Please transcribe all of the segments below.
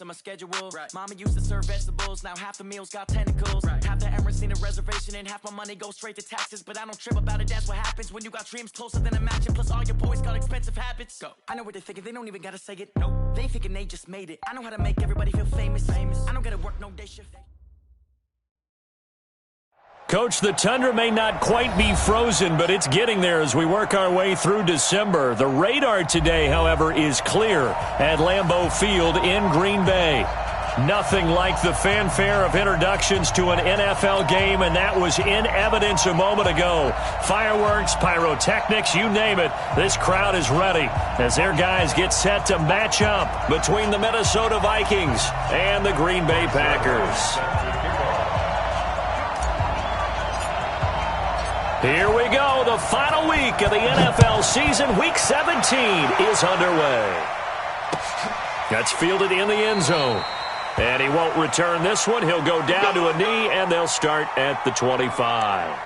On my schedule, right. Mama used to serve vegetables, now half the meals got tentacles. Right. Half the Emirates need a reservation and half my money goes straight to taxes. But I don't trip about it, that's what happens when you got dreams closer than a match. Plus all your boys got expensive habits. Go. I know what they're thinking, they don't even gotta say it. Nope. They thinking they just made it. I know how to make everybody feel famous. I don't gotta work no day shift. Coach, the tundra may not quite be frozen, but it's getting there as we work our way through December. The radar today, however, is clear at Lambeau Field in Green Bay. Nothing like the fanfare of introductions to an NFL game, and that was in evidence a moment ago. Fireworks, pyrotechnics, you name it. This crowd is ready as their guys get set to match up between the Minnesota Vikings and the Green Bay Packers. Here we go. The final week of the NFL season. Week 17 is underway. That's fielded in the end zone. And he won't return this one. He'll go down to a knee, and they'll start at the 25.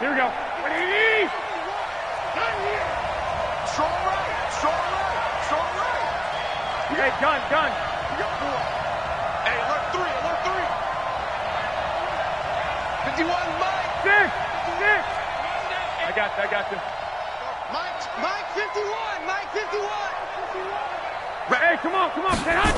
Here we go. Strong right. Okay, gun. You got 4. Hey, alert 3. 51, Mike. 6. I got you. Mike 51. Hey, come on. Say hi.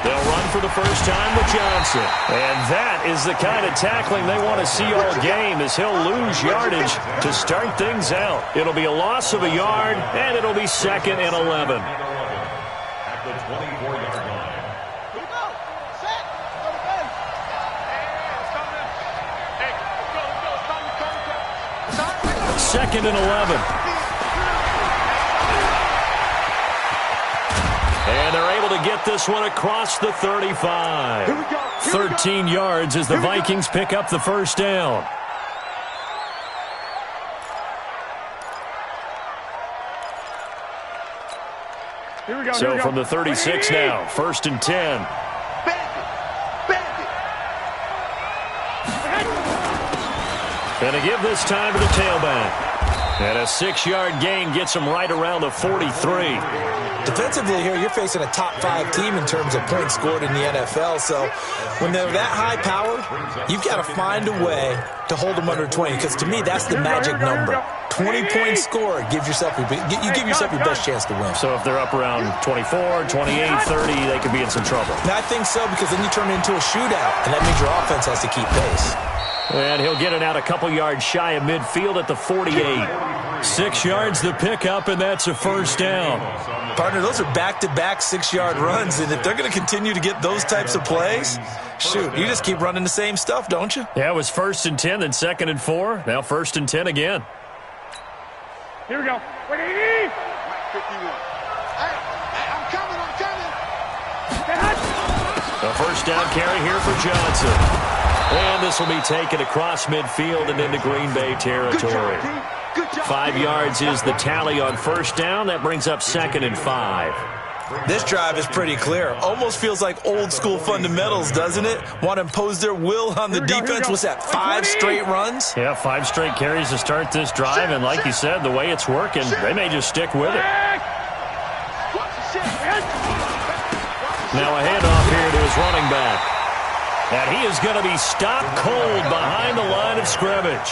They'll run for the first time with Johnson. And that is the kind of tackling they want to see all game, as he'll lose yardage to start things out. It'll be a loss of a yard, and it'll be 2nd and 11. At the 24-yard line. Here we go. Set. Go to base. Hey, let's go. 2nd and 11. And they're able to get this one across the 35. 13 yards as the Vikings pick up the first down. Here we go. So from the 36 now, 1st and 10. And to give this time to the tailback. And a 6-yard gain gets him right around the 43. Defensively here, you're facing a top 5 team in terms of points scored in the NFL. So when they're that high powered, you've got to find a way to hold them under 20. Because to me, that's the magic number. 20-point score you give yourself your best chance to win. So if they're up around 24, 28, 30, they could be in some trouble. Now, I think so, because then you turn it into a shootout, and that means your offense has to keep pace. And he'll get it out a couple yards shy of midfield at the 48. 6 yards the pickup, and that's a first down. Partner, those are back-to-back 6-yard runs, and if they're going to continue to get those types of plays, shoot, you just keep running the same stuff, don't you? Yeah, it was 1st and 10, then 2nd and 4, now 1st and 10 again. Here we go. 51. Hey, I'm coming. A first down carry here for Johnson. And this will be taken across midfield and into Green Bay territory. 5 yards is the tally on first down. That brings up 2nd and 5. This drive is pretty clear. Almost feels like old-school fundamentals, doesn't it? Want to impose their will on the defense. What's that, 5 straight runs? Yeah, 5 straight carries to start this drive. And like you said, the way it's working, they may just stick with it. Now a his running back. And he is going to be stopped cold behind the line of scrimmage.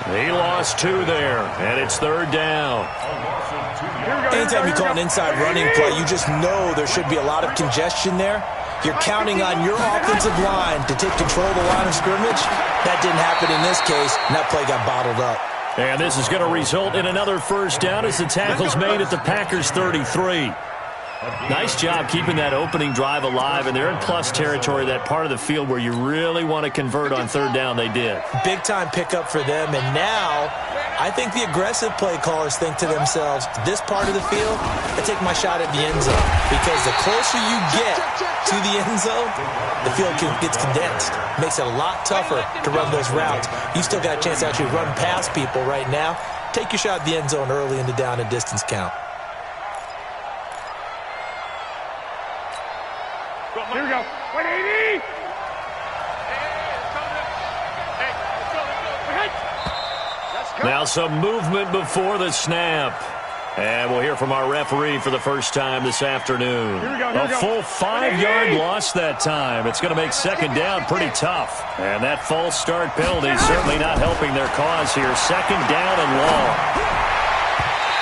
He lost 2 there, and it's 3rd down. Anytime you call an inside running play, you just know there should be a lot of congestion there. You're counting on your offensive line to take control of the line of scrimmage. That didn't happen in this case, and that play got bottled up. And this is going to result in another first down as the tackle's made at the Packers' 33. Nice job keeping that opening drive alive, and they're in plus territory, that part of the field where you really want to convert on 3rd down. They did. Big-time pickup for them, and now I think the aggressive play callers think to themselves, this part of the field, I take my shot at the end zone, because the closer you get to the end zone, the field gets condensed. Makes it a lot tougher to run those routes. You still got a chance to actually run past people right now. Take your shot at the end zone early in the down and distance count. Here we go. 180. Now some movement before the snap. And we'll hear from our referee for the first time this afternoon. A full 5-yard loss that time. It's going to make 2nd down pretty tough. And that false start penalty is certainly not helping their cause here. 2nd down and long.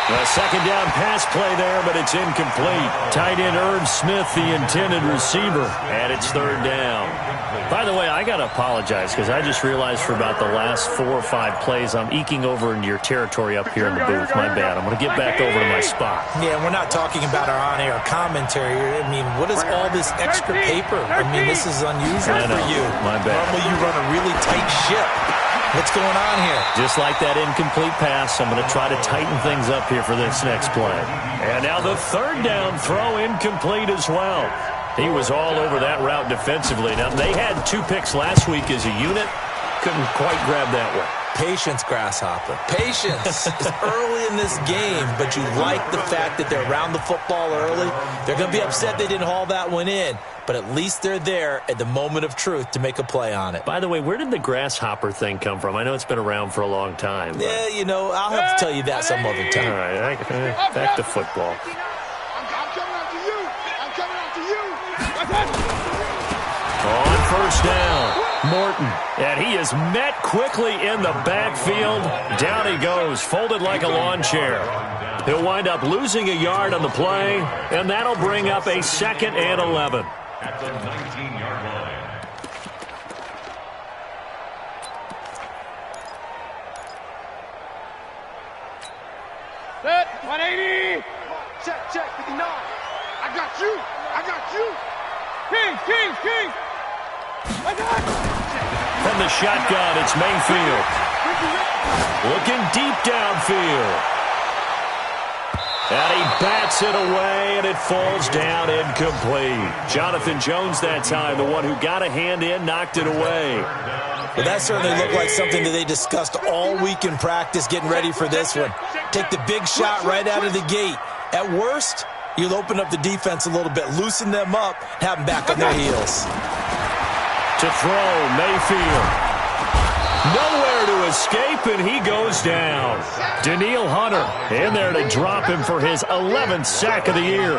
A 2nd down pass play there, but it's incomplete. Tight end Irv Smith, the intended receiver, and it's 3rd down. By the way, I got to apologize because I just realized for about the last 4 or 5 plays I'm eking over into your territory up here in the booth. My bad. I'm going to get back over to my spot. Yeah, we're not talking about our on-air commentary. I mean, what is all this extra paper? I mean, this is unusual for you. My bad. Normally you run a really tight ship. What's going on here? Just like that incomplete pass, I'm going to try to tighten things up here for this next play. And now the 3rd down throw incomplete as well. He was all over that route defensively. Now, they had 2 picks last week as a unit. Couldn't quite grab that one. Patience, Grasshopper. Patience is early in this game, but you like the fact that they're around the football early. They're going to be upset they didn't haul that one in, but at least they're there at the moment of truth to make a play on it. By the way, where did the grasshopper thing come from? I know it's been around for a long time. But... yeah, you know, I'll have to tell you that some other time. All right, back to football. I'm coming after you. I'm coming after you. On 1st down, Morton. And he is met quickly in the backfield. Down he goes, folded like a lawn chair. He'll wind up losing a yard on the play, and that'll bring up a 2nd and 11. At the 19-yard line. Set. 180. Check, 59. I got you. King. From the shotgun, it's Mayfield. Looking deep downfield. And he bats it away, and it falls down incomplete. Jonathan Jones that time, the one who got a hand in, knocked it away. Well, that certainly looked like something that they discussed all week in practice getting ready for this one. Take the big shot right out of the gate. At worst, you'll open up the defense a little bit, loosen them up, have them back on their heels. To throw, Mayfield. Nowhere to escape, and he goes down. Daniil Hunter in there to drop him for his 11th sack of the year.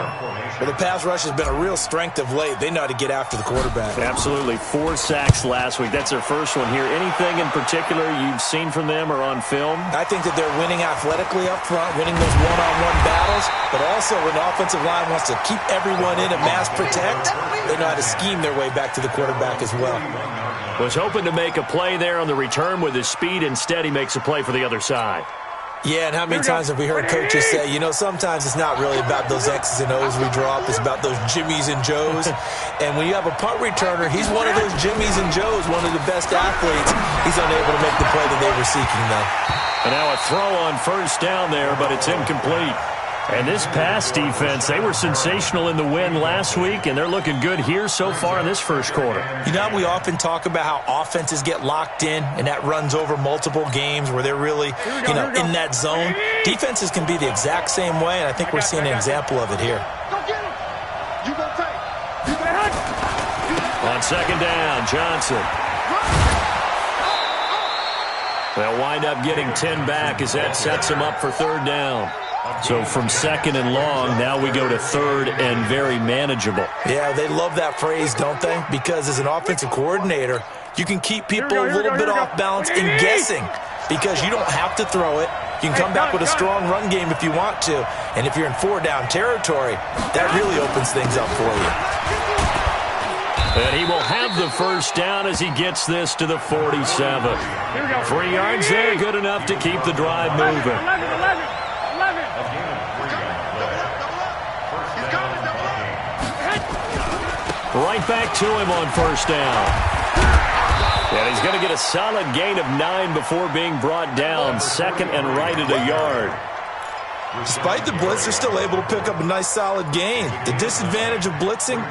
Well, the pass rush has been a real strength of late. They know how to get after the quarterback. Absolutely. 4 sacks last week. That's their first one here. Anything in particular you've seen from them or on film? I think that they're winning athletically up front, winning those one-on-one battles, but also when the offensive line wants to keep everyone in and mass protect, they know how to scheme their way back to the quarterback as well. Was hoping to make a play there on the return with his speed. Instead, he makes a play for the other side. Yeah, and how many times have we heard coaches say, you know, sometimes it's not really about those X's and O's we drop. It's about those Jimmies and Joes. And when you have a punt returner, he's one of those Jimmies and Joes, one of the best athletes. He's unable to make the play that they were seeking, though. And now a throw on 1st down there, but it's incomplete. And this pass defense, they were sensational in the win last week, and they're looking good here so far in this first quarter. You know, we often talk about how offenses get locked in, and that runs over multiple games where they're really, in that zone. Defenses can be the exact same way, and I think we're seeing an example of it here. Go get him. You go take. On 2nd down, Johnson. They'll wind up getting 10 back as that sets them up for 3rd down. So from second and long, now we go to third and very manageable. Yeah, they love that phrase, don't they? Because as an offensive coordinator, you can keep people a little bit off balance and guessing because you don't have to throw it. You can come back with a strong run game if you want to. And if you're in 4-down territory, that really opens things up for you. And he will have the first down as he gets this to the 47. 3 yards there, good enough to keep the drive moving. Right back to him on first down. And he's going to get a solid gain of 9 before being brought down. Second and right at a yard. Despite the blitz, they're still able to pick up a nice solid gain. The disadvantage of blitzing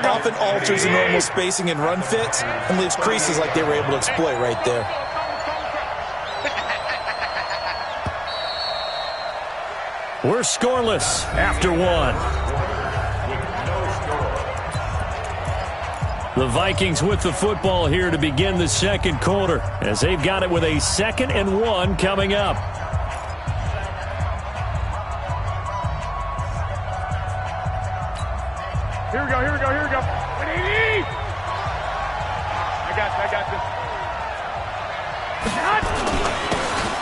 often alters the normal spacing and run fits and leaves creases like they were able to exploit right there. We're scoreless after 1. The Vikings with the football here to begin the second quarter as they've got it with a 2nd and 1 coming up. Here we go. 180! I got this.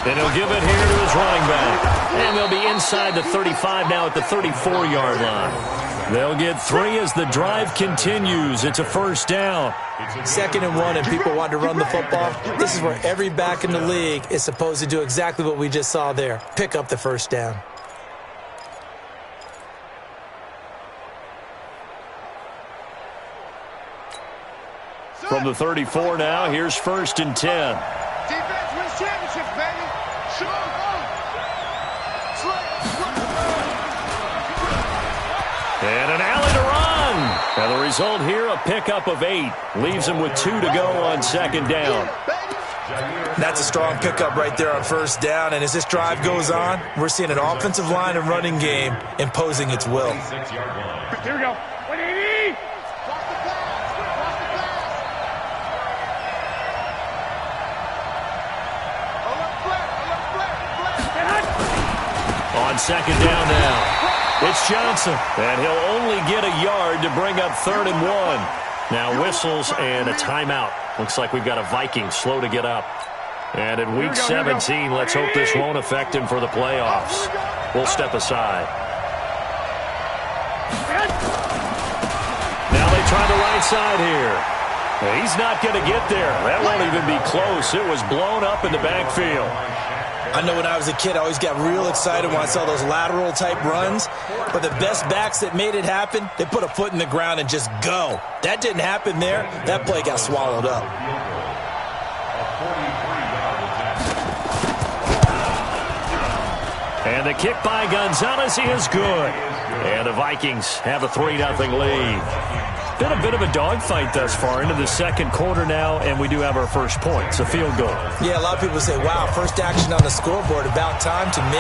And he'll give it here to his running back. And they'll be inside the 35 now at the 34-yard line. They'll get 3 as the drive continues. It's a first down. 2nd and 1 and people want to run the football. This is where every back in the league is supposed to do exactly what we just saw there. Pick up the first down. From the 34 now, here's 1st and 10. Defense wins championships, baby. Show them. And an alley to run. And the result here, a pickup of 8. Leaves him with 2 to go on 2nd down. That's a strong pickup right there on first down. And as this drive goes on, we're seeing an offensive line and running game imposing its will. Here we go. 180! On 2nd down now. It's Johnson, and he'll only get a yard to bring up 3rd and 1. Now whistles and a timeout. Looks like we've got a Viking slow to get up. And in week 17, let's hope this won't affect him for the playoffs. We'll step aside. Now they try the right side here. He's not going to get there. That won't even be close. It was blown up in the backfield. I know when I was a kid, I always got real excited when I saw those lateral-type runs. But the best backs that made it happen, they put a foot in the ground and just go. That didn't happen there. That play got swallowed up. And the kick by Gonzalez is good. And the Vikings have a 3-0 lead. Been a bit of a dogfight thus far into the second quarter now, and we do have our first point. It's a field goal. Yeah, a lot of people say, wow, first action on the scoreboard, about time. To me,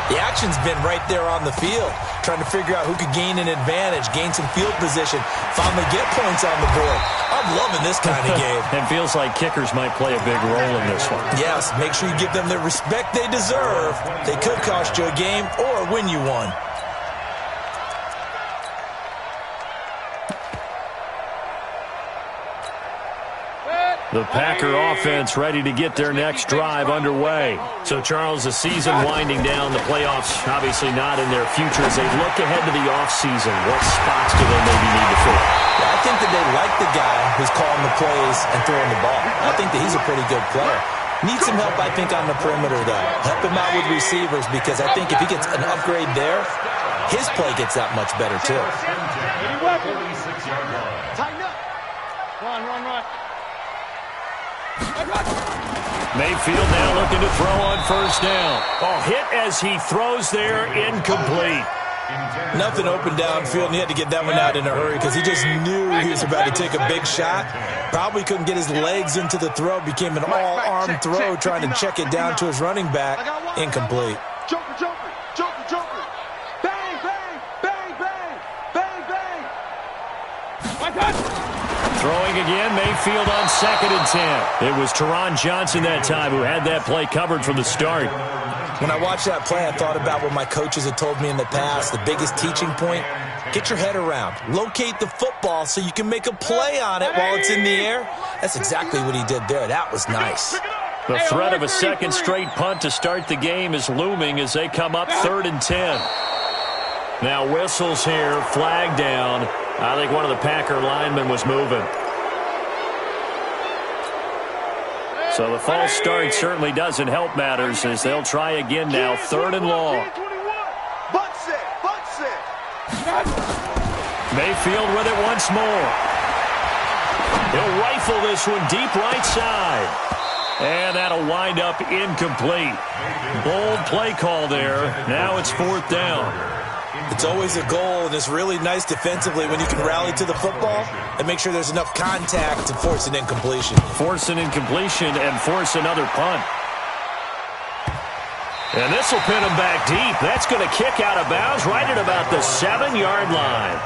the action's been right there on the field, trying to figure out who could gain an advantage, gain some field position, finally get points on the board. I'm loving this kind of game. It feels like kickers might play a big role in this one. Yes, make sure you give them the respect they deserve. They could cost you a game or win you one. The Packer offense ready to get their next drive underway. So, Charles, the season winding down, the playoffs obviously not in their future. As they look ahead to the offseason, what spots do they maybe need to fill? I think that they like the guy who's calling the plays and throwing the ball. I think that he's a pretty good player. Needs some help, I think, on the perimeter, though. Help him out with receivers, because I think if he gets an upgrade there, his play gets that much better, too. Tighten up. Run. Mayfield now looking to throw on first down. Oh, hit as he throws there, incomplete. Nothing open downfield, and he had to get that one out in a hurry because he just knew he was about to take a big shot. Probably couldn't get his legs into the throw. Became an all-arm throw, trying to check it down to his running back. Incomplete. Joker. Bang, bang, bang, bang, bang, bang. Throwing again, Mayfield on 2nd and 10. It was Teron Johnson that time who had that play covered from the start. When I watched that play, I thought about what my coaches had told me in the past. The biggest teaching point, get your head around. Locate the football so you can make a play on it while it's in the air. That's exactly what he did there. That was nice. The threat of a second straight punt to start the game is looming as they come up 3rd and 10. Now whistles here, flag down. I think one of the Packer linemen was moving. So the false start certainly doesn't help matters as they'll try again now, 3rd and long. Mayfield with it once more. He'll rifle this one deep right side. And that'll wind up incomplete. Bold play call there. Now it's 4th down. It's always a goal, and it's really nice defensively when you can rally to the football and make sure there's enough contact to force an incompletion. Force an incompletion and force another punt. And this will pin him back deep. That's going to kick out of bounds right at about the 7-yard line.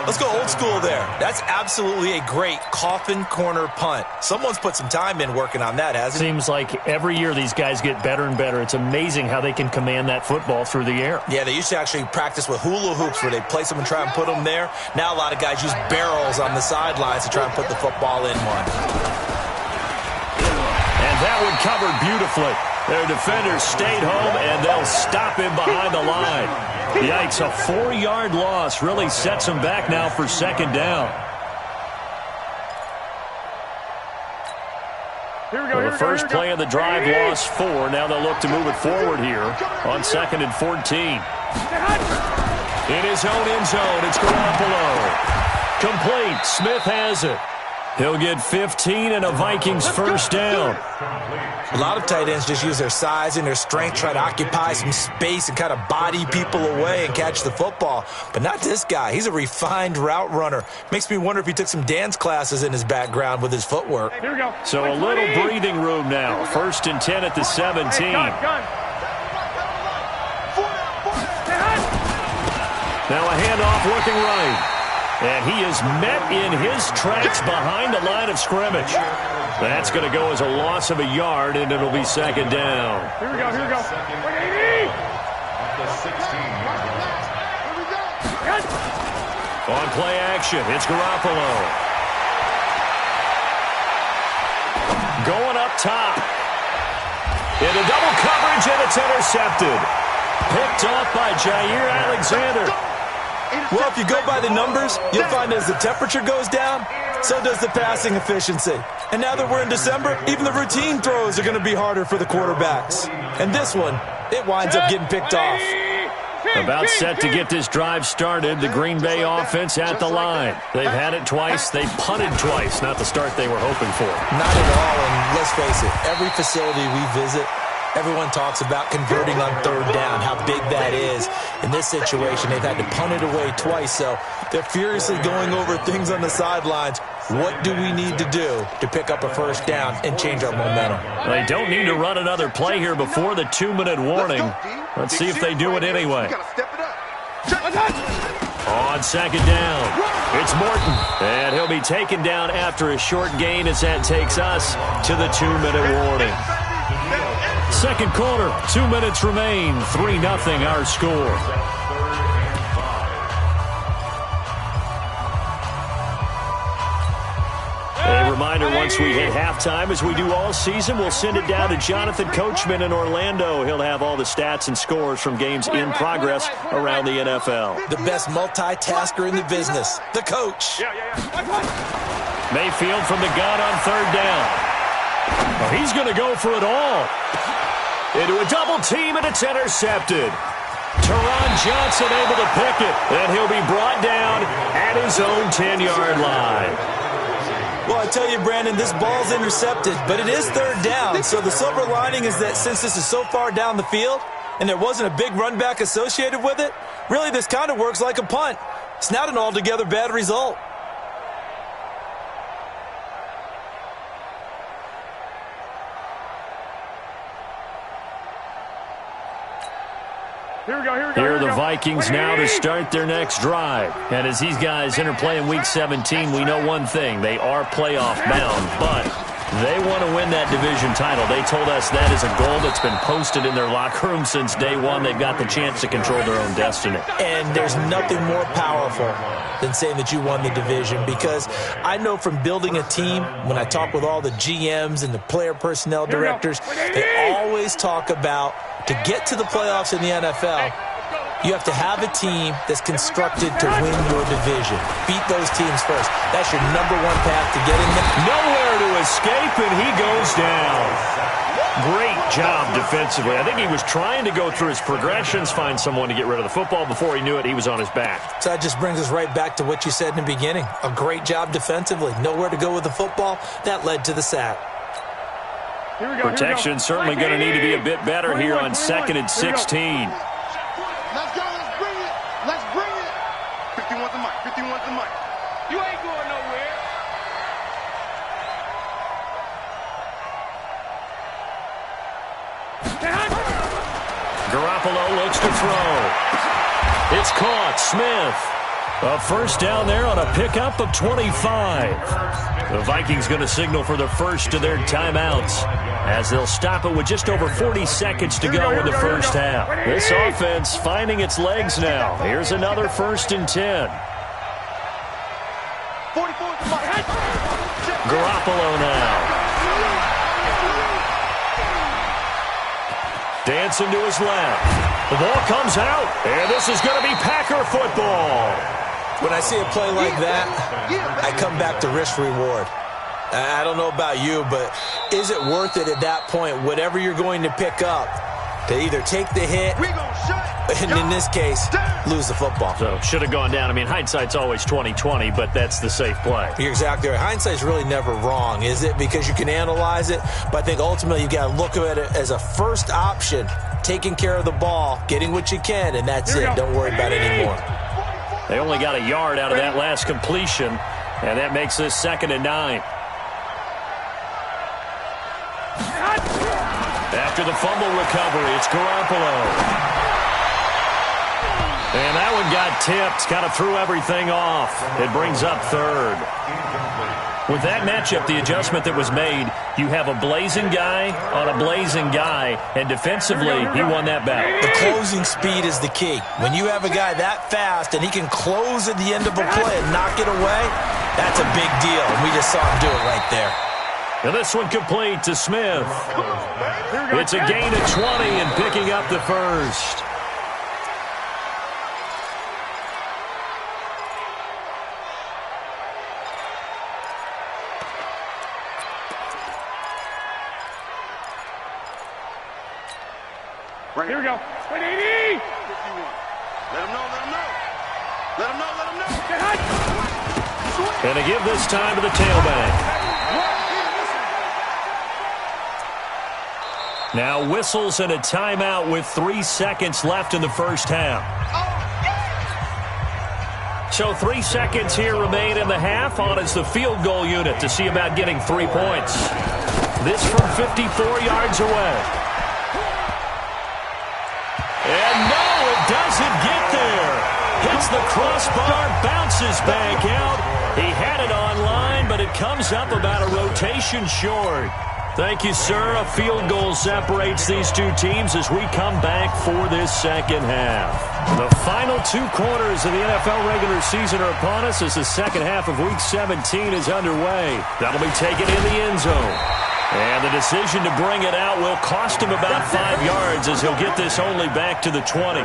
Let's go old school there. That's absolutely a great coffin corner punt. Someone's put some time in working on that, hasn't he? Seems like every year these guys get better and better. It's amazing how they can command that football through the air. Yeah, they used to actually practice with hula hoops where they place them and try and put them there. Now a lot of guys use barrels on the sidelines to try and put the football in one. And that one covered beautifully. Their defenders stayed home, and they'll stop him behind the line. Yikes, a 4-yard loss really sets them back now for 2nd down. The first play of the drive lost 4. Now they'll look to move it forward here on 2nd and 14. In his own end zone, it's Garoppolo. Complete. Smith has it. He'll get 15 and a Vikings first down. A lot of tight ends just use their size and their strength, try to occupy some space and kind of body people away and catch the football. But not this guy. He's a refined route runner. Makes me wonder if he took some dance classes in his background with his footwork. Here we go. So a little breathing room now. 1st and 10 at the 17. Now a handoff looking right. And he is met in his tracks behind the line of scrimmage. That's going to go as a loss of a yard, and it'll be 2nd down. Here we go, here we go. On play action, it's Garoppolo. Going up top. Into double coverage, and it's intercepted. Picked off by Jair Alexander. Well, if you go by the numbers, you'll find as the temperature goes down, so does the passing efficiency. And now that we're in December, even the routine throws are going to be harder for the quarterbacks. And this one, it winds up getting picked off. About set to get this drive started, the Green Bay offense at the line. They've had it twice. They've punted twice. Not the start they were hoping for. Not at all, and let's face it, every facility we visit, everyone talks about converting on 3rd down, how big that is. In this situation, they've had to punt it away twice, so they're furiously going over things on the sidelines. What do we need to do to pick up a 1st down and change our momentum? They don't need to run another play here before the 2-minute warning. Let's see if they do it anyway. On 2nd down, it's Morton. And he'll be taken down after a short gain as that takes us to the 2-minute warning. 2nd quarter, 2 minutes remain. 3-0 our score. A reminder, once we hit halftime, as we do all season, we'll send it down to Jonathan Coachman in Orlando. He'll have all the stats and scores from games in progress around the NFL. The best multitasker in the business, the coach. Mayfield from the gun on 3rd down. Well, he's going to go for it all. Into a double team, and it's intercepted. Teron Johnson able to pick it, and he'll be brought down at his own 10-yard line. Well, I tell you, Brandon, this ball's intercepted, but it is 3rd down. So the silver lining is that since this is so far down the field and there wasn't a big run back associated with it, really this kind of works like a punt. It's not an altogether bad result. Here are the Vikings now to start their next drive. And as these guys interplay in Week 17, we know one thing. They are playoff bound, but They want to win that division title. They told us that is a goal that's been posted in their locker room since day one. They've got the chance to control their own destiny. And there's nothing more powerful than saying that you won the division, because I know from building a team, when I talk with all the GMs and the player personnel directors, they always talk about to get to the playoffs in the NFL, you have to have a team that's constructed to win your division. Beat those teams first. That's your #1 path to getting them. Nowhere to escape, and he goes down. Great job defensively. I think he was trying to go through his progressions, find someone to get rid of the football. Before he knew it, he was on his back. So that just brings us right back to what you said in the beginning. A great job defensively. Nowhere to go with the football. That led to the sack. Protection certainly going to need to be a bit better here on 2nd and 16. Let's go. Let's bring it. Let's bring it. 51's the mic. 51's the mic. You ain't going nowhere. Garoppolo looks to throw. It's caught. Smith. A first down there on a pickup of 25. The Vikings going to signal for the first of their timeouts as they'll stop it with just over 40 seconds to go in the first half. This offense finding its legs now. Here's another 1st and 10. Garoppolo now. Dancing to his left. The ball comes out, and this is going to be Packer football. When I see a play like that, I come back to risk reward. I don't know about you, but is it worth it at that point, whatever you're going to pick up, to either take the hit, and in this case, lose the football? So, should have gone down. I mean, hindsight's always 20/20, but that's the safe play. You're exactly right. Hindsight's really never wrong, is it? Because you can analyze it, but I think ultimately you got to look at it as a first option, taking care of the ball, getting what you can, and that's it. Don't worry about it anymore. They only got a yard out of that last completion, and that makes this 2nd and 9. After the fumble recovery, it's Garoppolo. And that one got tipped, kind of threw everything off. It brings up 3rd. With that matchup, the adjustment that was made, you have a blazing guy on a blazing guy, and defensively, he won that battle. The closing speed is the key. When you have a guy that fast and he can close at the end of a play and knock it away, that's a big deal, and we just saw him do it right there. And this one complete to Smith. It's a gain of 20 and picking up the first. Right, here we go. 180! Let him know. Let him know. Let him know. Let him know. And to give this time to the tailback. Now whistles and a timeout with 3 seconds left in the first half. So 3 seconds here remain in the half. On is the field goal unit to see about getting 3 points. This from 54 yards away. And no, it doesn't get there. Hits the crossbar, bounces back out. He had it online, but it comes up about a rotation short. Thank you, sir. A field goal separates these two teams as we come back for this second half. The final 2 quarters of the NFL regular season are upon us as the second half of Week 17 is underway. That'll be taken in the end zone. And the decision to bring it out will cost him about 5 yards as he'll get this only back to the 20.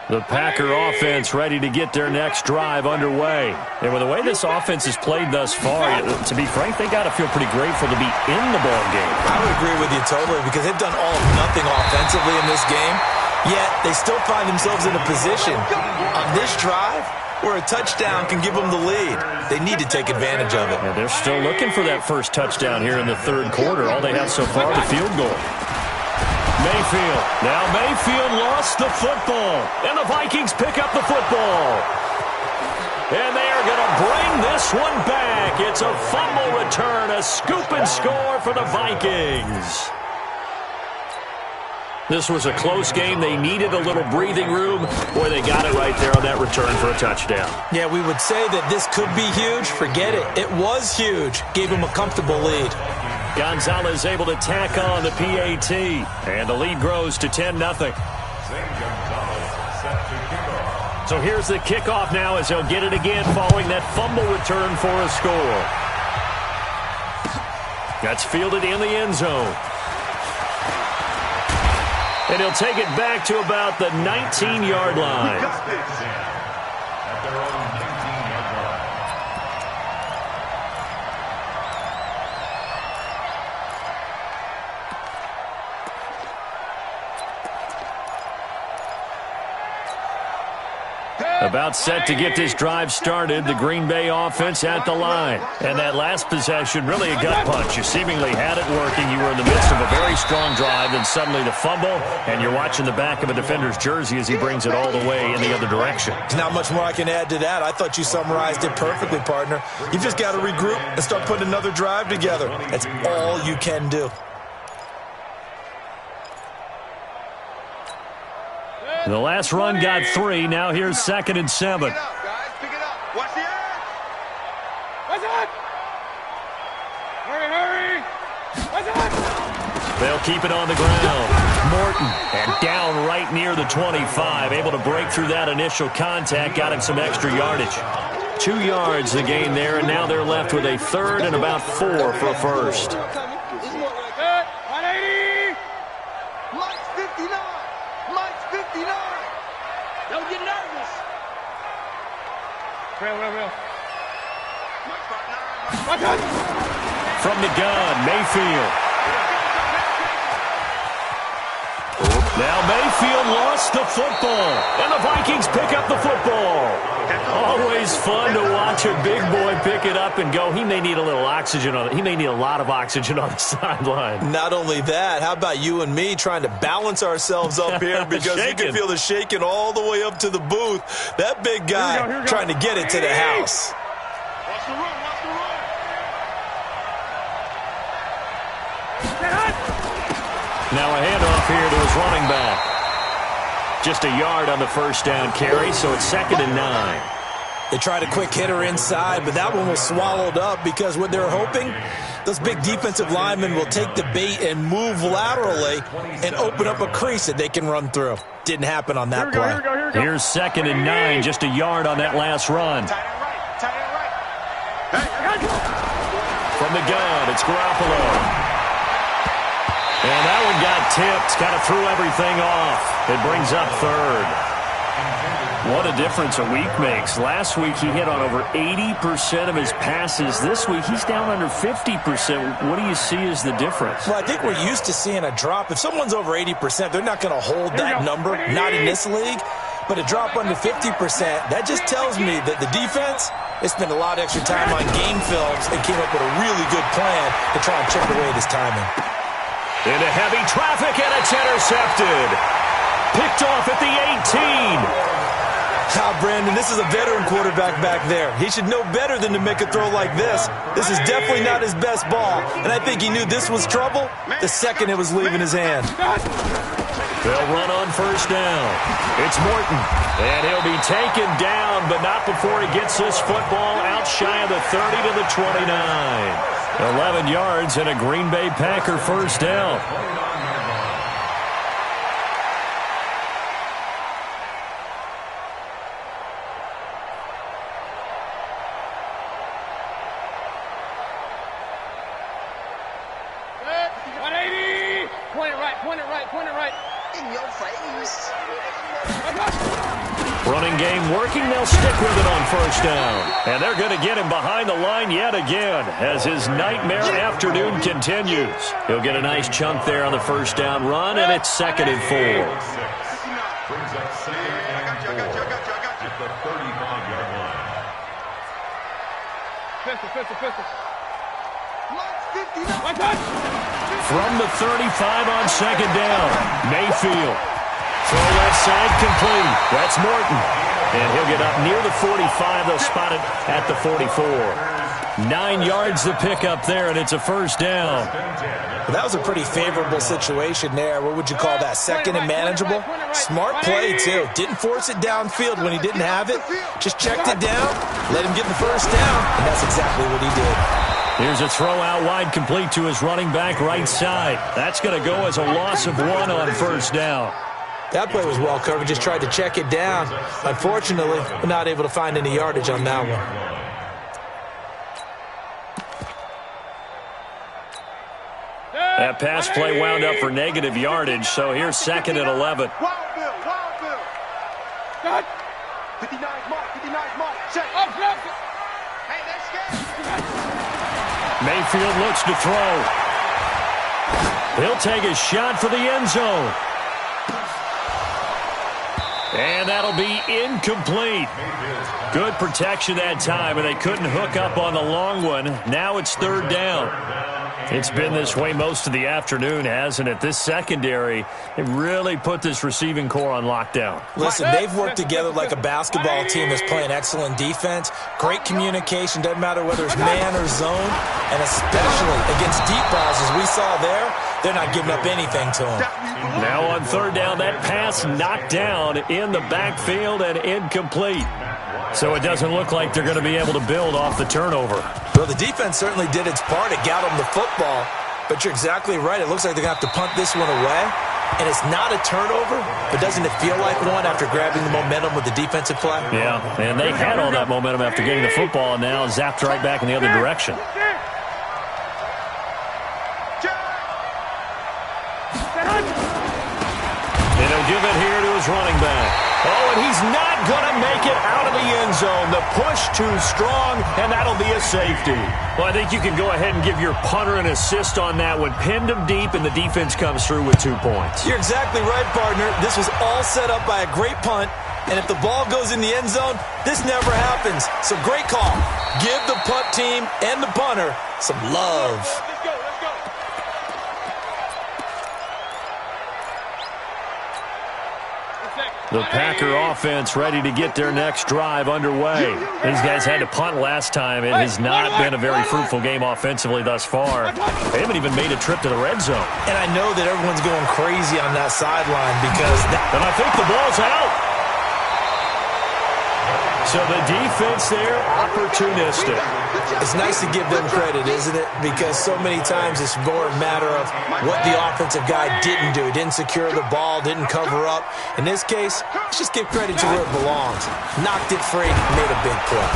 The Packer offense ready to get their next drive underway. And with the way this offense has played thus far, to be frank, they got to feel pretty grateful to be in the ball game. I would agree with you totally because they've done all or nothing offensively in this game, yet they still find themselves in a position on this drive where a touchdown can give them the lead. They need to take advantage of it. Yeah, they're still looking for that first touchdown here in the third quarter. All they have so far, the field goal. Mayfield. Now Mayfield lost the football. And the Vikings pick up the football. And they are going to bring this this one back. It's a fumble return, a scoop and score for the Vikings. This was a close game. They needed a little breathing room. Boy, they got it right there on that return for a touchdown. Yeah, we would say that this could be huge. Forget it. It was huge. Gave him a comfortable lead. Gonzalez able to tack on the PAT. And the lead grows to 10-0. So here's the kickoff now as he'll get it again following that fumble return for a score. That's fielded in the end zone. And he'll take it back to about the 19-yard line. At their own 19-yard line. About set to get this drive started, the Green Bay offense at the line. And that last possession, really a gut punch. You seemingly had it working. You were in the midst of a very strong drive, and suddenly the fumble, and you're watching the back of a defender's jersey as he brings it all the way in the other direction. There's not much more I can add to that. I thought you summarized it perfectly, partner. You've just got to regroup and start putting another drive together. That's all you can do. The last run got 3. Now here's 2nd and 7. Pick it up, guys. Pick it up. Watch the edge. What's up? Hurry, hurry. What's up? They'll keep it on the ground. Morton, and down right near the 25. Able to break through that initial contact. Got him some extra yardage. 2 yards the gain there, and now they're left with a 3rd and about 4 for a first. Good. 180. Mike's 59. Mike's 59. Don't get nervous. Real. Mike spot 9. What's up? From the gun, Mayfield. Now Mayfield lost the football, and the Vikings pick up the football. Always fun to watch a big boy pick it up and go. He may need a little oxygen on it. He may need a lot of oxygen on the sideline. Not only that, how about you and me trying to balance ourselves up here because you can feel the shaking all the way up to the booth. That big guy Here we go. trying to get it to the house. Watch the run. Watch the run. Now a handoff here to his running back. Just a yard on the first down carry, so it's 2nd and 9. They tried a quick hitter inside, but that one was swallowed up because what they're hoping, those big defensive linemen will take the bait and move laterally and open up a crease that they can run through. Didn't happen on that play. Here we go. Here's 2nd and 9, just a yard on that last run. Tight end right. Tight end right. From the gun, it's Garoppolo. And that one got tipped, kind of threw everything off. It brings up 3rd. What a difference a week makes. Last week he hit on over 80% of his passes. This week he's down under 50%. What do you see as the difference? Well, I think we're used to seeing a drop. If someone's over 80%, they're not going to hold that number, not in this league. But a drop under 50%, that just tells me that the defense, they spent a lot of extra time on game films and came up with a really good plan to try and chip away at his timing. Into heavy traffic, and it's intercepted. Picked off at the 18. Brandon, this is a veteran quarterback back there. He should know better than to make a throw like this. This is definitely not his best ball, and I think he knew this was trouble the second it was leaving his hand. They'll run on first down. It's Morton, and he'll be taken down, but not before he gets this football out shy of the 30 to the 29. 11 yards and a Green Bay Packer first down. Point it right. In your face. Running game working. They'll stick with it on first down. And they're going to get him behind the line yet again as his nightmare afternoon continues. He'll get a nice chunk there on the first down run, and it's 2nd and 4. Brings up 2nd and 4 at the 35-yard line. Pistol. From the 35 on 2nd down, Mayfield. Throw left side complete. That's Morton. And he'll get up near the 45. They'll spot it at the 44. 9 yards to pick up there, and it's a first down. Well, that was a pretty favorable situation there. What would you call that? Second and manageable? Smart play, too. Didn't force it downfield when he didn't have it. Just checked it down, let him get the first down, and that's exactly what he did. Here's a throw out wide, complete to his running back right side. That's going to go as a loss of 1 on first down. That play was well covered, just tried to check it down. Unfortunately, we're not able to find any yardage on that one. That pass play wound up for negative yardage, so here's second and 11. Wild Bill. Cut. 59 mark, check. Up. Hey, let's go. Mayfield looks to throw. He'll take a shot for the end zone. And that'll be incomplete. Good protection that time, and they couldn't hook up on the long one. Now it's third down. It's been this way most of the afternoon, hasn't it? This secondary, it really put this receiving core on lockdown. Listen, they've worked together like a basketball team that's playing excellent defense. Great communication, doesn't matter whether it's man or zone. And especially against deep balls, as we saw there, they're not giving up anything to them. Now on third down, that pass knocked down in the backfield and incomplete. So it doesn't look like they're going to be able to build off the turnover. Well, the defense certainly did its part. It got them the football. But you're exactly right. It looks like they're going to have to punt this one away. And it's not a turnover, but doesn't it feel like one after grabbing the momentum with the defensive play? Yeah, and they had all that momentum after getting the football, and now zapped right back in the other direction. And he'll give it here to his running back. Oh, and he's not going to make it out of the end zone. The push too strong, and that'll be a safety. Well, I think you can go ahead and give your punter an assist on that one. Pinned him deep, and the defense comes through with 2 points. You're exactly right, partner. This was all set up by a great punt, and if the ball goes in the end zone, this never happens. So great call. Give the punt team and the punter some love. Let's go. The Packer offense ready to get their next drive underway. These guys had to punt last time. It has not been a very fruitful game offensively thus far. They haven't even made a trip to the red zone. And I know that everyone's going crazy on that sideline because And I think the ball's out. So the defense there, opportunistic. it's nice to give them credit, isn't it? Because so many times it's more a matter of what the offensive guy didn't do. Didn't secure the ball, didn't cover up. In this case, let's just give credit to where it belongs. Knocked it free, made a big play.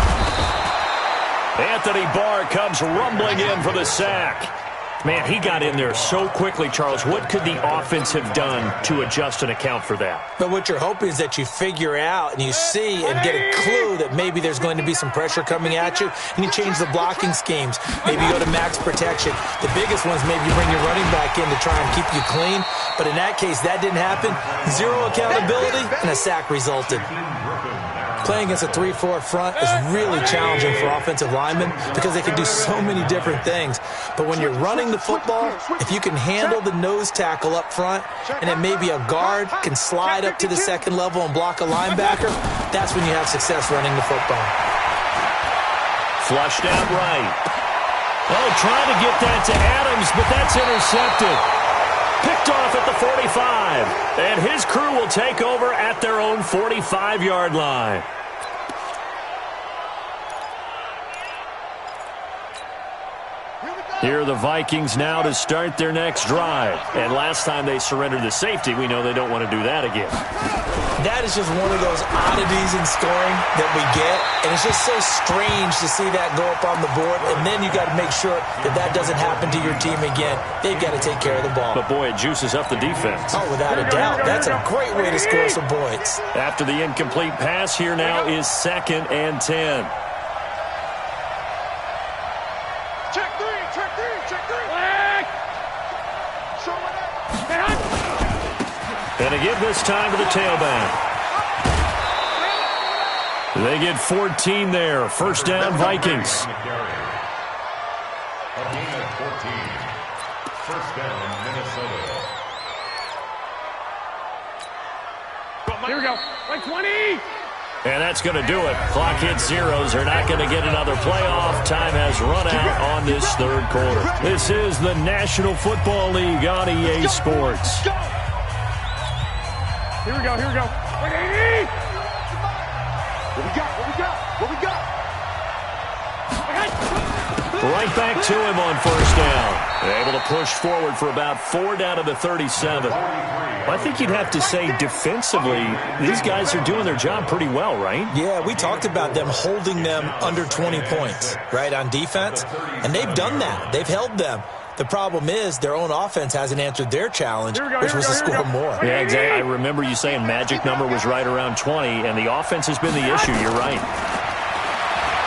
Anthony Barr comes rumbling in for the sack. Man, he got in there so quickly, Charles. What could the offense have done to adjust and account for that? But what you're hoping is that you figure out and you see and get a clue that maybe there's going to be some pressure coming at you, and you change the blocking schemes. Maybe go to max protection. The biggest ones, maybe you bring your running back in to try and keep you clean. But in that case, that didn't happen. Zero accountability, and a sack resulted. Playing against a 3-4 front is really challenging for offensive linemen because they can do so many different things. But when you're running the football, if you can handle the nose tackle up front, and then maybe a guard can slide up to the second level and block a linebacker, that's when you have success running the football. Flushed out right. Oh, trying to get that to Adams, but that's intercepted. Picked off at the 45. And his crew will take over at their own 45-yard line. Here are the Vikings now to start their next drive. And last time they surrendered the safety, we know they don't want to do that again. That is just one of those oddities in scoring that we get. And it's just so strange to see that go up on the board. And then you got to make sure that that doesn't happen to your team again. They've got to take care of the ball. But, boy, it juices up the defense. Oh, without a doubt. That's a great way to score some points. After the incomplete pass, here now is 2nd and 10. And again this time to the tailback. They get 14 there. First down, Vikings. A gain of 14. First down, Minnesota. Here we go. Like 20. And that's going to do it. Clock hits zeros. They're not going to get another playoff. Time has run out on this third quarter. This is the National Football League on EA Sports. Here we go. What we got? What we got? Right back to him on first down. Able to push forward for about 4 down to the 37. I think you'd have to say defensively, these guys are doing their job pretty well, right? Yeah, we talked about them holding them under 20 points, right, on defense. And they've done that. They've held them. The problem is their own offense hasn't answered their challenge, which was to score more. Yeah, exactly. I remember you saying magic number was right around 20, and the offense has been the issue. You're right.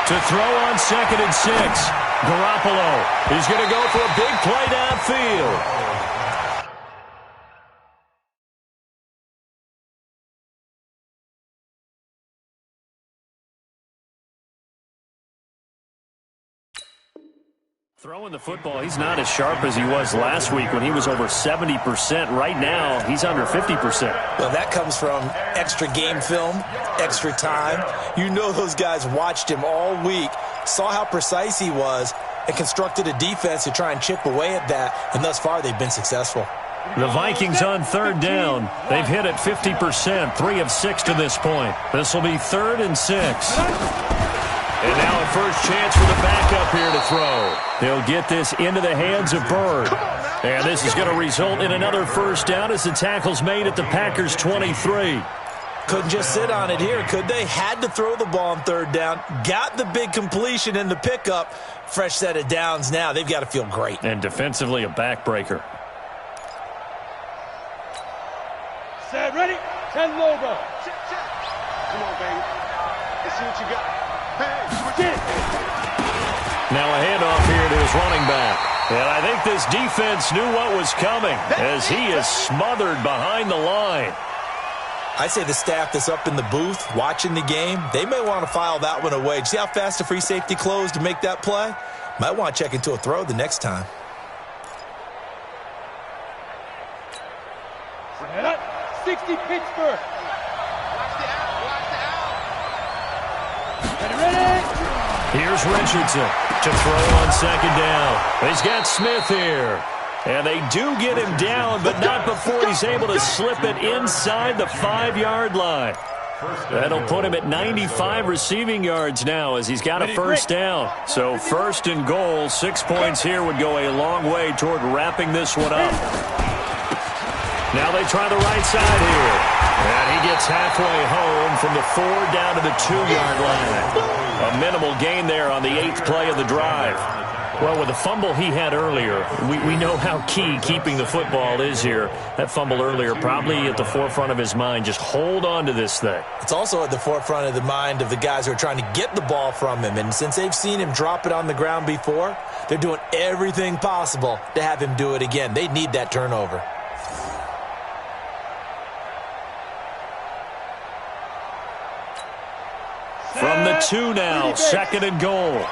To throw on 2nd and 6. Garoppolo. He's going to go for a big play downfield. Throwing the football, he's not as sharp as he was last week when he was over 70%. Right now, he's under 50%. Well, that comes from extra game film, extra time. You know those guys watched him all week, saw how precise he was, and constructed a defense to try and chip away at that, and thus far they've been successful. The Vikings on 3rd down. They've hit it 50%, 3 of 6 to this point. This will be 3rd and 6. And now a first chance for the backup here to throw. He'll get this into the hands of Bird. And this is going to result in another first down as the tackle's made at the Packers' 23. Couldn't just sit on it here, could they? Had to throw the ball on 3rd down. Got the big completion in the pickup. Fresh set of downs now. They've got to feel great. And defensively, a backbreaker. Set, ready? 10 logo. Come on, baby. Let's see what you got. Now a handoff here to his running back. And I think this defense knew what was coming as he is smothered behind the line. I say the staff that's up in the booth watching the game, they may want to file that one away. See how fast the free safety closed to make that play? Might want to check into a throw the next time. 60 Pittsburgh. Watch the out. Ready? Here's Richardson to throw on 2nd down. He's got Smith here. And they do get him down, but not before he's able to slip it inside the 5-yard line. That'll put him at 95 receiving yards now as he's got a first down. So 1st and goal, 6 points here would go a long way toward wrapping this one up. Now they try the right side here. And he gets halfway home from the 4 down to the 2-yard line. A minimal gain there on the 8th play of the drive. Well, with the fumble he had earlier, we know how key keeping the football is here. That fumble earlier probably at the forefront of his mind. Just hold on to this thing. It's also at the forefront of the mind of the guys who are trying to get the ball from him. And since they've seen him drop it on the ground before, they're doing everything possible to have him do it again. They need that turnover. From the 2 now, 2nd and goal.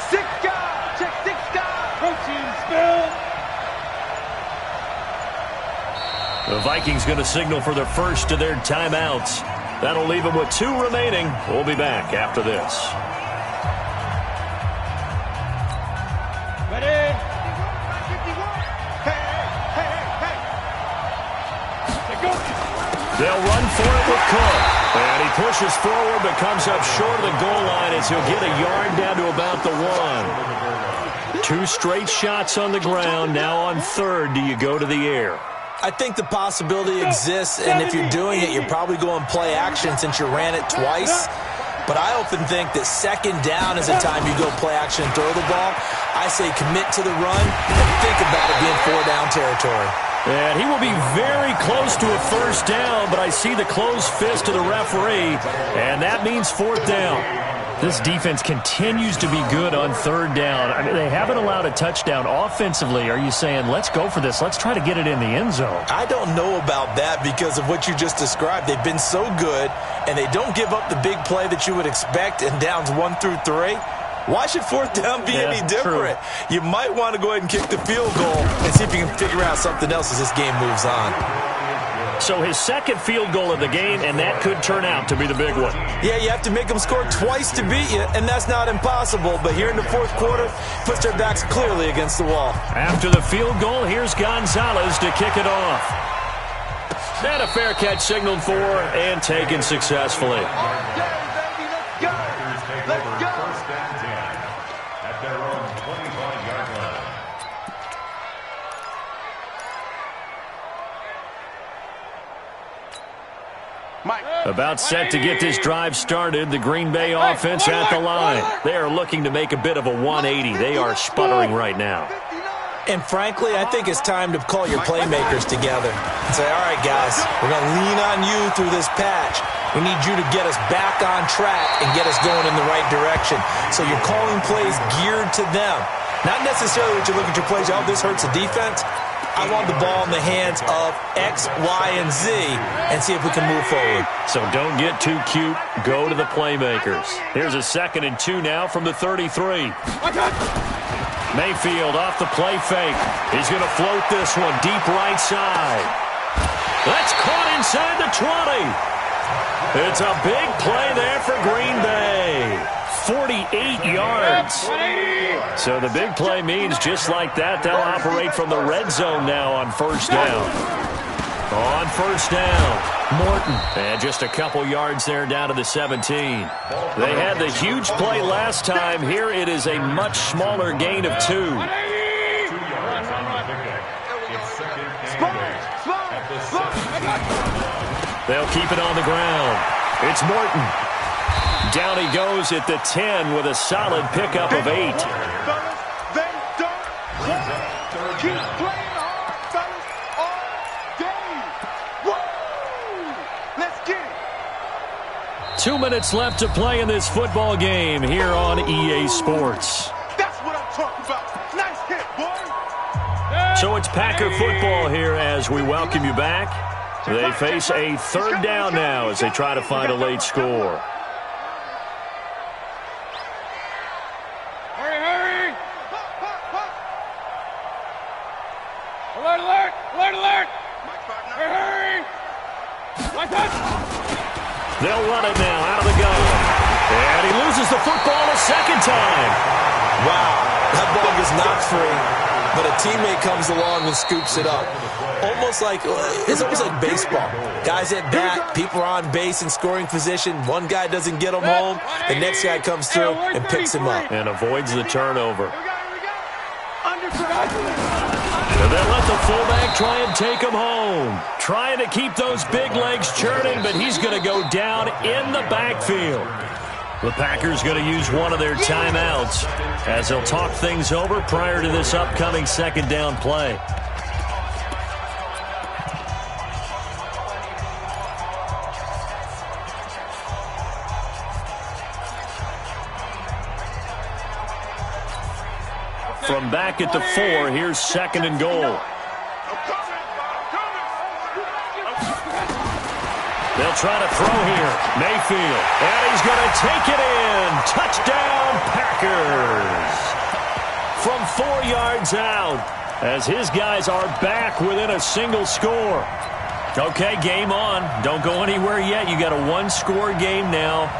6 guys. Check 6 guys. Protein spill. The Vikings going to signal for the first of their timeouts. That'll leave them with 2 remaining. We'll be back after this. Ready? They'll run for it with Cook. And he pushes forward but comes up short of the goal line as he'll get a yard down to about the 1. 2 straight shots on the ground. Now on 3rd, do you go to the air? I think the possibility exists, and if you're doing it, you're probably going play action since you ran it twice. But I often think that 2nd down is a time you go play action and throw the ball. I say commit to the run and think about it being 4 down territory. And he will be very close to a first down, but I see the closed fist of the referee, and that means 4th down. This defense continues to be good on 3rd down. I mean, they haven't allowed a touchdown offensively. Are you saying, let's go for this, let's try to get it in the end zone? I don't know about that because of what you just described. They've been so good, and they don't give up the big play that you would expect in downs 1 through 3. Why should 4th down be any different? True. You might want to go ahead and kick the field goal and see if you can figure out something else as this game moves on. So his second field goal of the game, and that could turn out to be the big one. Yeah, you have to make them score twice to beat you, and that's not impossible. But here in the fourth quarter, puts their backs clearly against the wall. After the field goal, here's Gonzalez to kick it off. And a fair catch signaled for and taken successfully. About set to get this drive started, the Green Bay offense at the line. They are looking to make a bit of a 180. They are sputtering right now. And frankly, I think it's time to call your playmakers together and say, all right, guys, we're going to lean on you through this patch. We need you to get us back on track and get us going in the right direction. So you're calling plays geared to them. Not necessarily that you look at your plays, oh, this hurts the defense. I want the ball in the hands of X, Y, and Z and see if we can move forward. So don't get too cute. Go to the playmakers. Here's a 2nd and 2 now from the 33. Mayfield off the play fake. He's going to float this one deep right side. That's caught inside the 20. It's a big play there for Green Bay. 48 yards. So the big play means just like that, they'll operate from the red zone now on first down. On first down, Morton. And just a couple yards there down to the 17. They had the huge play last time. Here it is a much smaller gain of 2. 2 yards on the pickup. It's 2nd and 8 at the 7. They'll keep it on the ground. It's Morton. Down he goes at the 10 with a solid pickup of 8. They don't keep playing hard, fellas, all day. Woo! Let's get it. 2 minutes left to play in this football game here on EA Sports. That's what I'm talking about. Nice hit, boy. So it's Packer football here as we welcome you back. They face a 3rd down now as they try to find a late score. They'll run it now out of the gun. And he loses the football a 2nd time. Wow, that ball gets knocked free, but a teammate comes along and scoops it up. It's almost like baseball. Guys at bat, people are on base in scoring position. One guy doesn't get him home. The next guy comes through and picks him up. And avoids the turnover. And then let the fullback try and take him home. Trying to keep those big legs churning, but he's going to go down in the backfield. The Packers going to use one of their timeouts as they'll talk things over prior to this upcoming 2nd down play. From back at the 4, here's 2nd and goal. They'll try to throw here. Mayfield. And he's going to take it in. Touchdown, Packers. From 4 yards out as his guys are back within a single score. Okay, game on. Don't go anywhere yet. You got a 1-score game now.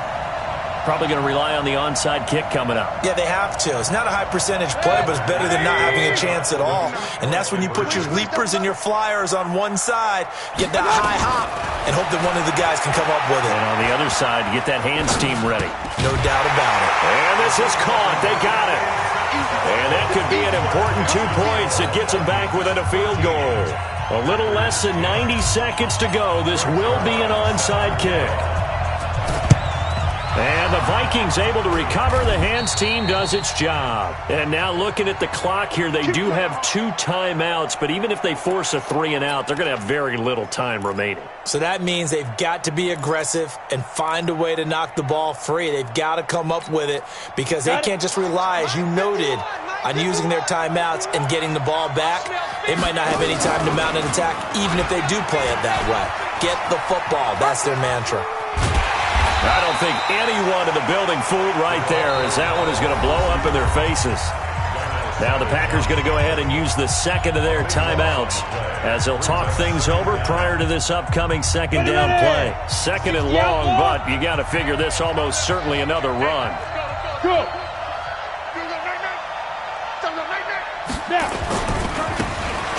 Probably going to rely on the onside kick coming up. Yeah, they have to. It's not a high percentage play, but it's better than not having a chance at all. And that's when you put your leapers and your flyers on one side, get that high hop, and hope that one of the guys can come up with it. And on the other side, get that hands team ready. No doubt about it. And this is caught. They got it. And that could be an important 2 points. It gets them back within a field goal. A little less than 90 seconds to go. This will be an onside kick. And the Vikings able to recover. The hands team does its job. And now looking at the clock here, they do have 2 timeouts, but even if they force a 3 and out, they're going to have very little time remaining. So that means they've got to be aggressive and find a way to knock the ball free. They've got to come up with it because they can't just rely, as you noted, on using their timeouts and getting the ball back. They might not have any time to mount an attack, even if they do play it that way. Get the football. That's their mantra. I don't think anyone in the building fooled right there, as that one is going to blow up in their faces. Now the Packers going to go ahead and use the second of their timeouts as they'll talk things over prior to this upcoming second down play. Second and long, but you got to figure this almost certainly another run. Go.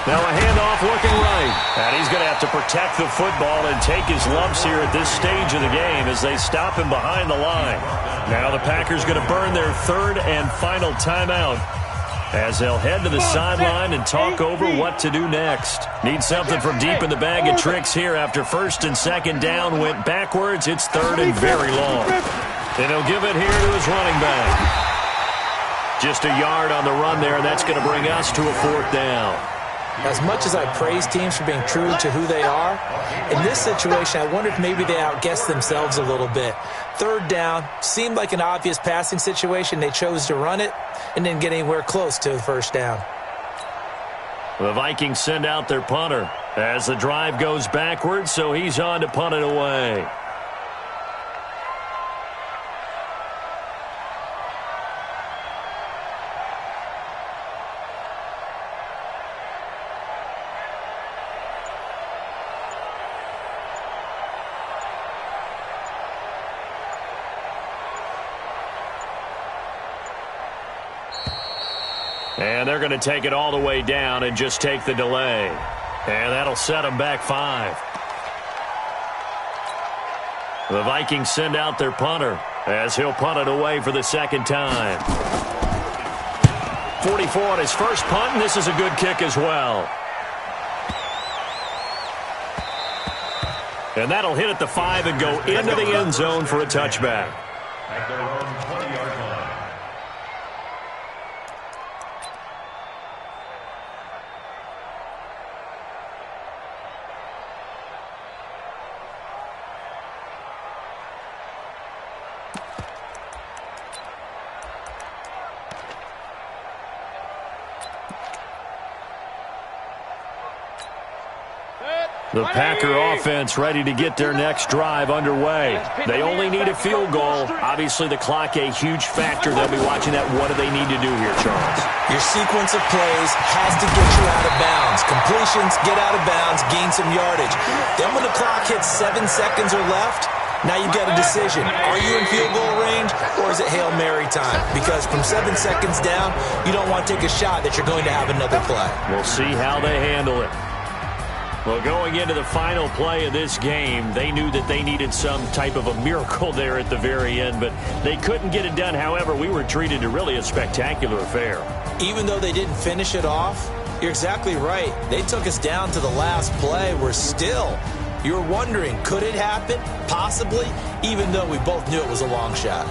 Now a handoff looking right. And he's going to have to protect the football and take his lumps here at this stage of the game as they stop him behind the line. Now the Packers going to burn their third and final timeout as they'll head to the sideline and talk over what to do next. Need something from deep in the bag of tricks here after first and second down went backwards. It's third and very long. And he'll give it here to his running back. Just a yard on the run there, and that's going to bring us to a fourth down. As much as I praise teams for being true to who they are, in this situation, I wonder if maybe they outguessed themselves a little bit. Third down, seemed like an obvious passing situation. They chose to run it and didn't get anywhere close to the first down. The Vikings send out their punter as the drive goes backwards, so he's on to punt it away. And they're going to take it all the way down and just take the delay. And that'll set them back 5. The Vikings send out their punter as he'll punt it away for the second time. 44 on his first punt, and this is a good kick as well. And that'll hit at the 5 and go into the end zone for a touchback. At their own 20-yard line. The Packer offense ready to get their next drive underway. They only need a field goal. Obviously, the clock a huge factor. They'll be watching that. What do they need to do here, Charles? Your sequence of plays has to get you out of bounds. Completions, get out of bounds, gain some yardage. Then when the clock hits 7 seconds or left, now you've got a decision. Are you in field goal range, or is it Hail Mary time? Because from 7 seconds down, you don't want to take a shot that you're going to have another play. We'll see how they handle it. Well, going into the final play of this game, they knew that they needed some type of a miracle there at the very end, but they couldn't get it done. However, we were treated to really a spectacular affair. Even though they didn't finish it off, you're exactly right. They took us down to the last play. You're wondering, could it happen? Possibly, even though we both knew it was a long shot.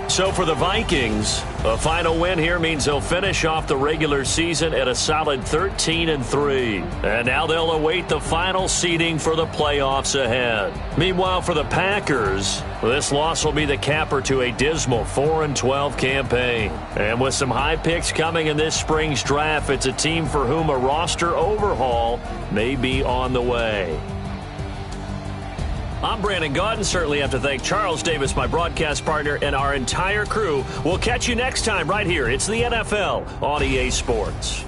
So for the Vikings, a final win here means they'll finish off the regular season at a solid 13-3. And now they'll await the final seeding for the playoffs ahead. Meanwhile, for the Packers, this loss will be the capper to a dismal 4-12 campaign. And with some high picks coming in this spring's draft, it's a team for whom a roster overhaul may be on the way. I'm Brandon Gaudin. Certainly have to thank Charles Davis, my broadcast partner, and our entire crew. We'll catch you next time right here. It's the NFL on EA Sports.